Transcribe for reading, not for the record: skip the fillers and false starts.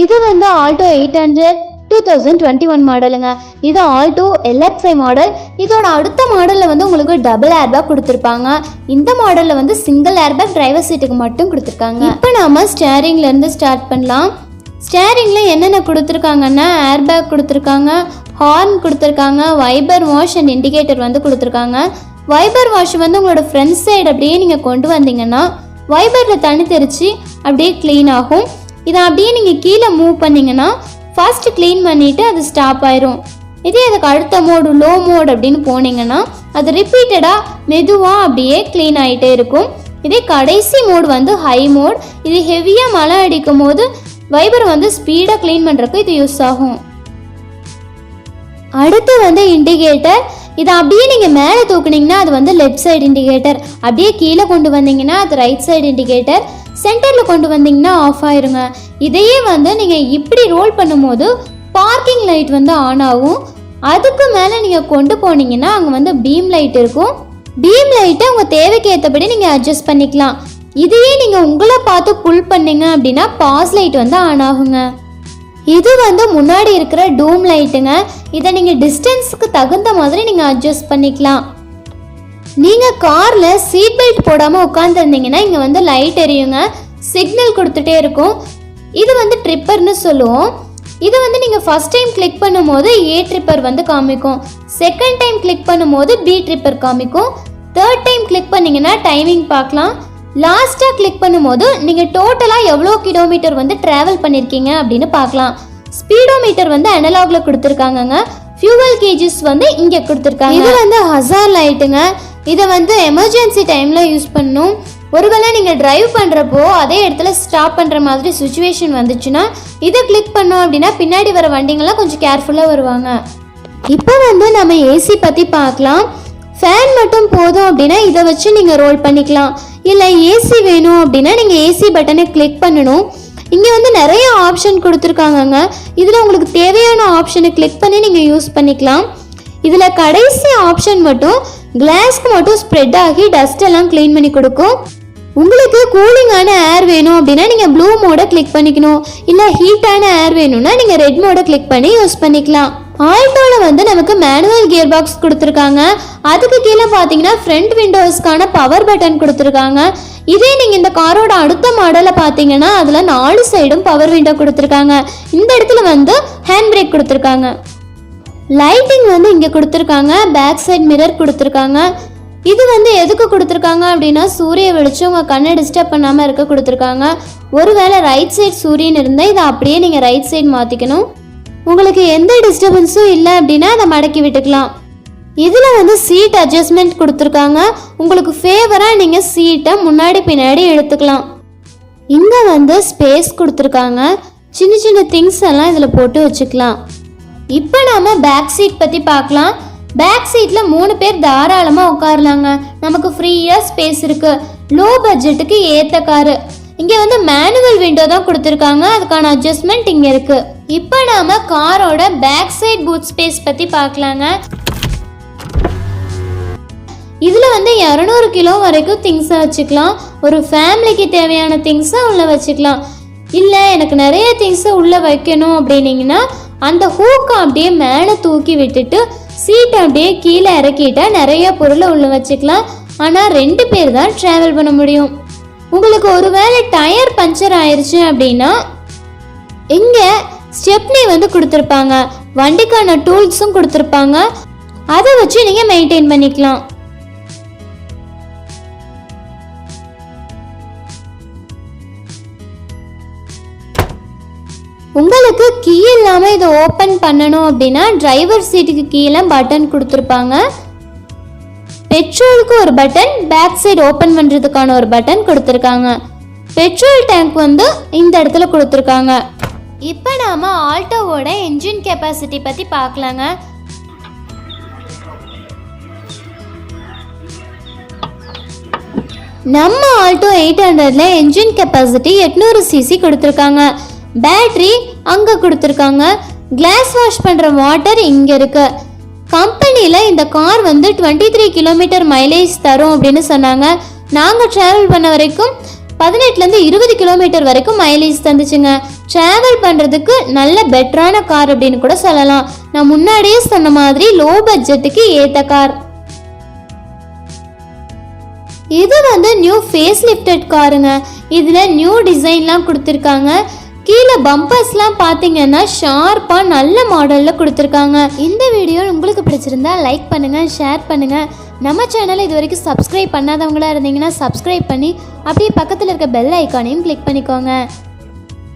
இது வந்து ஆல்டோ 800 2021 மாடலுங்க. இது ஆல்டோ LXi மாடல். இதோட அடுத்த மாடலில் வந்து உங்களுக்கு டபுள் ஏர்பேக் கொடுத்துருப்பாங்க. இந்த மாடலில் வந்து சிங்கிள் ஏர்பேக் டிரைவர் சீட்டுக்கு மட்டும் கொடுத்துருக்காங்க. இப்போ நாம ஸ்டேரிங்லேருந்து ஸ்டார்ட் பண்ணலாம். ஸ்டேரிங்கில் என்னென்ன கொடுத்துருக்காங்கன்னா ஏர்பேக் கொடுத்துருக்காங்க, ஹார்ன் கொடுத்துருக்காங்க, வைபர் வாஷ் அண்ட் இண்டிகேட்டர் வந்து கொடுத்துருக்காங்க. வைபர் வாஷ் வந்து உங்களோட ஃப்ரண்ட் சைடு அப்படியே நீங்கள் கொண்டு வந்தீங்கன்னா வைபரில் தண்ணி தெரிச்சு அப்படியே க்ளீன் ஆகும். இதை அப்படியே நீங்கள் கீழே மூவ் பண்ணிங்கன்னா ஃபர்ஸ்ட் க்ளீன் பண்ணிவிட்டு அது ஸ்டாப் ஆயிரும். இதே அதுக்கு அடுத்த மோடு லோ மோட் அப்படின்னு போனீங்கன்னா அது ரிப்பீட்டடாக மெதுவாக அப்படியே க்ளீன் ஆகிட்டே இருக்கும். இதே கடைசி மோடு வந்து ஹை மோட். இது ஹெவியாக மழை அடிக்கும் போது வைபர் வந்து ஸ்பீடாக க்ளீன் பண்ணுறதுக்கு இது யூஸ் ஆகும். அடுத்து வந்து இண்டிகேட்டர். இதை அப்படியே நீங்கள் மேலே தூக்குனீங்கன்னா அது வந்து லெஃப்ட் சைடு இண்டிகேட்டர், அப்படியே கீழே கொண்டு வந்தீங்கன்னா அது ரைட் சைடு இண்டிகேட்டர், சென்டரில் கொண்டு வந்தீங்கன்னா ஆஃப் ஆயிருங்க. இதையே வந்து நீங்கள் இப்படி ரோல் பண்ணும்போது பார்க்கிங் லைட் வந்து ஆன் ஆகும். அதுக்கு மேலே நீங்கள் கொண்டு போனீங்கன்னா அங்கே வந்து பீம் லைட் இருக்கும். பீம் லைட்டை உங்கள் தேவைக்கு ஏற்றபடி நீங்கள் அட்ஜஸ்ட் பண்ணிக்கலாம். இதையே நீங்கள் உங்களை பார்த்து புல் பண்ணீங்க அப்படின்னா பாஸ் லைட் வந்து ஆன் ஆகுங்க. இது வந்து முன்னாடி இருக்கிற டூம் லைட்டுங்க. இதை நீங்கள் டிஸ்டன்ஸுக்கு தகுந்த மாதிரி நீங்கள் அட்ஜஸ்ட் பண்ணிக்கலாம். நீங்கள் காரில் சீட் பெல்ட் போடாமல் உட்காந்துருந்தீங்கன்னா இங்கே வந்து லைட் எரியுங்க, சிக்னல் கொடுத்துட்டே இருக்கும். இது வந்து ட்ரிப்பர்னு சொல்லுவோம். இது வந்து நீங்கள் ஃபர்ஸ்ட் டைம் கிளிக் பண்ணும்போது ஏ ட்ரிப்பர் வந்து காமிக்கும், செகண்ட் டைம் கிளிக் பண்ணும்போது பி ட்ரிப்பர் காமிக்கும், தேர்ட் டைம் கிளிக் பண்ணிங்கன்னா டைமிங் பார்க்கலாம். லாஸ்ட்டாக கிளிக் பண்ணும்போது நீங்கள் டோட்டலாக எவ்வளோ கிலோமீட்டர் வந்து ட்ராவல் பண்ணியிருக்கீங்க அப்படின்னு பார்க்கலாம். ஸ்பீடோமீட்டர் வந்து அனலாகில் கொடுத்துருக்காங்கங்க. ஃபியூவல் கேஜஸ் வந்து இங்கே கொடுத்துருக்காங்க. இது வந்து ஹசார் லைட்டுங்க. இதை வந்து எமர்ஜென்சி டைமில் யூஸ் பண்ணணும். ஒருவேளை நீங்கள் டிரைவ் பண்ணுறப்போ அதே இடத்துல ஸ்டாப் பண்ணுற மாதிரி சுச்சுவேஷன் வந்துச்சுன்னா இதை கிளிக் பண்ணோம் அப்படின்னா பின்னாடி வர வண்டிங்கெல்லாம் கொஞ்சம் கேர்ஃபுல்லாக வருவாங்க. இப்போ வந்து நம்ம ஏசி பற்றி பார்க்கலாம். ஃபேன் மட்டும் போதும் அப்படின்னா இதை வச்சு நீங்கள் ரோல் பண்ணிக்கலாம். இல்லை ஏசி வேணும் அப்படின்னா நீங்கள் ஏசி பட்டனை கிளிக் பண்ணணும். இங்கே வந்து நிறைய ஆப்ஷன் கொடுத்துருக்காங்கங்க. இதில் உங்களுக்கு தேவையான ஆப்ஷனை கிளிக் பண்ணி நீங்கள் யூஸ் பண்ணிக்கலாம். இதில் கடைசி ஆப்ஷன் மட்டும் கிளாஸ்க்கு மட்டும் ஸ்ப்ரெட் ஆகி டஸ்ட் எல்லாம் க்ளீன் பண்ணி கொடுக்கும். உங்களுக்கு கூலிங்கான ஏர் வேணும் அப்படின்னா நீங்கள் ப்ளூ மோடை கிளிக் பண்ணிக்கணும். இல்லை ஹீட்டான ஏர் வேணும்னா நீங்கள் ரெட் மோடை கிளிக் பண்ணி யூஸ் பண்ணிக்கலாம். ஆல்டோவில் வந்து நமக்கு மேனுவல் கியர் பாக்ஸ் கொடுத்துருக்காங்க. அதுக்கு கீழே பார்த்தீங்கன்னா ஃப்ரண்ட் விண்டோஸ்க்கான பவர் பட்டன் கொடுத்துருக்காங்க. இதே நீங்கள் இந்த காரோட அடுத்த மாடலை பார்த்தீங்கன்னா அதில் 4 சைடும் பவர் விண்டோ கொடுத்துருக்காங்க. இந்த இடத்துல வந்து ஹேண்ட் பிரேக் கொடுத்துருக்காங்க. லைட்டிங் வந்து இங்கே கொடுத்துருக்காங்க. பேக் சைட் மிரர் கொடுத்துருக்காங்க. இது வந்து எதுக்கு கொடுத்துருக்காங்க அப்படின்னா சூரிய வெளிச்சம் உங்கள் கண்ணை டிஸ்டர்ப் பண்ணாமல் இருக்க கொடுத்துருக்காங்க. ஒருவேளை ரைட் சைட் சூரியன் இருந்தால் இதை அப்படியே நீங்கள் ரைட் சைட் மாற்றிக்கணும். உங்களுக்கு எந்த டிஸ்டர்பன்ஸும் இல்லை அப்படின்னா அதை மடக்கி விட்டுக்கலாம். இதில் வந்து சீட் அட்ஜஸ்ட்மெண்ட் கொடுத்துருக்காங்க. உங்களுக்கு ஃபேவராக நீங்கள் சீட்டை முன்னாடி பின்னாடி எடுத்துக்கலாம். இங்கே வந்து ஸ்பேஸ் கொடுத்துருக்காங்க. சின்ன சின்ன திங்ஸ் எல்லாம் இதில் போட்டு வச்சுக்கலாம். இப்போ நாம் பேக் சீட் பற்றி பார்க்கலாம். பேக் சீட்டில் 3 பேர் தாராளமாக உட்காரலாங்க. நமக்கு ஃப்ரீயாக ஸ்பேஸ் இருக்குது. லோ பட்ஜெட்டுக்கு ஏற்ற காரு. இங்கே வந்து மேனுவல் விண்டோ தான் கொடுத்துருக்காங்க. அதுக்கான அட்ஜஸ்ட்மெண்ட் இங்கே இருக்குது. இப்போ நாம் காரோட பேக் சைட் பூட் ஸ்பேஸ் பற்றி பார்க்கலாங்க. இதில் வந்து 200 கிலோ வரைக்கும் திங்ஸை வச்சுக்கலாம். ஒரு ஃபேமிலிக்கு தேவையான திங்ஸை உள்ளே வச்சுக்கலாம். இல்லை எனக்கு நிறைய திங்ஸை உள்ளே வைக்கணும் அப்படின்னீங்கன்னா அந்த ஹூக்கை அப்படியே மேலே தூக்கி விட்டுட்டு சீட்டை அப்படியே கீழே இறக்கிட்டா நிறைய பொருளை உள்ளே வச்சுக்கலாம். ஆனால் 2 பேர் தான் ட்ராவல் பண்ண முடியும். உங்களுக்கு ஒருவேளை டயர் பஞ்சர் ஆயிடுச்சு அப்படின்னா இங்கே ஸ்டெப்னி வந்து கொடுத்துருப்பாங்க. வண்டிக்கான டூல்ஸும் கொடுத்துருப்பாங்க. அதை வச்சு நீங்கள் மெயின்டைன் பண்ணிக்கலாம். உங்களுக்கு கீ இல்லாமல் இதை ஓப்பன் பண்ணணும் அப்படின்னா டிரைவர் சீட்டுக்கு கீழே பட்டன் கொடுத்துருப்பாங்க. பெட்ரோலுக்கு ஒரு பட்டன், பேக் சைடு ஓப்பன் பண்ணுறதுக்கான ஒரு பட்டன் கொடுத்துருக்காங்க. பெட்ரோல் டேங்க் வந்து இந்த இடத்துல கொடுத்துருக்காங்க. இப்போ நாம் ஆல்டோவோட என்ஜின் கெப்பாசிட்டி பற்றி பார்க்கலாங்க. நம்ம ஆல்டோ 800ல என்ஜின் கெப்பாசிட்டி 800 cc கொடுத்துருக்காங்க. பேட்ரி அங்கே கொடுத்துருக்காங்க. கிளாஸ் வாஷ் பண்ணுற வாட்டர் இங்கே இருக்கு. கம்பெனியில் இந்த கார் வந்து 23 கிலோமீட்டர் மைலேஜ் தரும் அப்படின்னு சொன்னாங்க. நாங்கள் ட்ராவல் பண்ண வரைக்கும் 18லேருந்து 20 கிலோமீட்டர் வரைக்கும் மைலேஜ் தந்துச்சுங்க. ட்ராவல் பண்ணுறதுக்கு நல்ல பெட்டரான கார் அப்படின்னு கூட சொல்லலாம். நான் முன்னாடியே சொன்ன மாதிரி லோ பட்ஜெட்டுக்கு ஏற்ற கார். இது வந்து நியூ ஃபேஸ் லிஃப்டட் காருங்க. இதில் நியூ டிசைன்லாம் கொடுத்துருக்காங்க. கீழே பம்பர்ஸ்லாம் பார்த்தீங்கன்னா ஷார்ப்பாக நல்ல மாடலில் கொடுத்துருக்காங்க. இந்த வீடியோ உங்களுக்கு பிடிச்சிருந்தா லைக் பண்ணுங்கள், ஷேர் பண்ணுங்கள். நம்ம சேனலை இது வரைக்கும் சப்ஸ்கிரைப் பண்ணாதவங்களா இருந்தீங்கன்னா சப்ஸ்கிரைப் பண்ணி அப்படியே பக்கத்தில் இருக்க பெல் ஐக்கானையும் கிளிக் பண்ணிக்கோங்க.